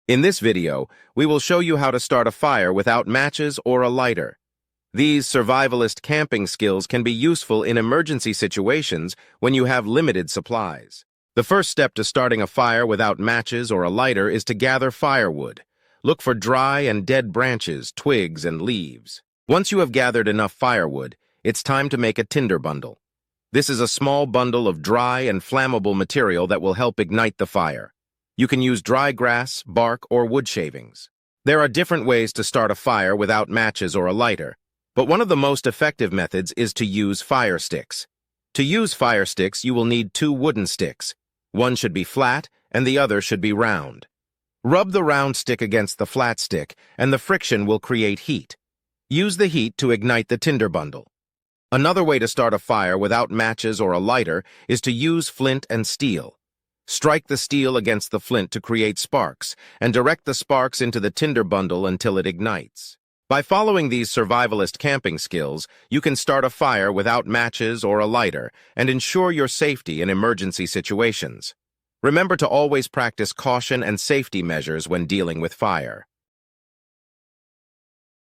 In this video, we will show you how to start a fire without matches or a lighter. These survivalist camping skills can be useful in emergency situations when you have limited supplies. The first step to starting a fire without matches or a lighter is to gather firewood. Look for dry and dead branches, twigs, and leaves. Once you have gathered enough firewood, it's time to make a tinder bundle. This is a small bundle of dry and flammable material that will help ignite the fire. You can use dry grass, bark, or wood shavings. There are different ways to start a fire without matches or a lighter, but one of the most effective methods is to use fire sticks. To use fire sticks, you will need 2 wooden sticks. One should be flat, and the other should be round. Rub the round stick against the flat stick, and the friction will create heat. Use the heat to ignite the tinder bundle. Another way to start a fire without matches or a lighter is to use flint and steel. Strike the steel against the flint to create sparks, and direct the sparks into the tinder bundle until it ignites. By following these survivalist camping skills, you can start a fire without matches or a lighter and ensure your safety in emergency situations. Remember to always practice caution and safety measures when dealing with fire.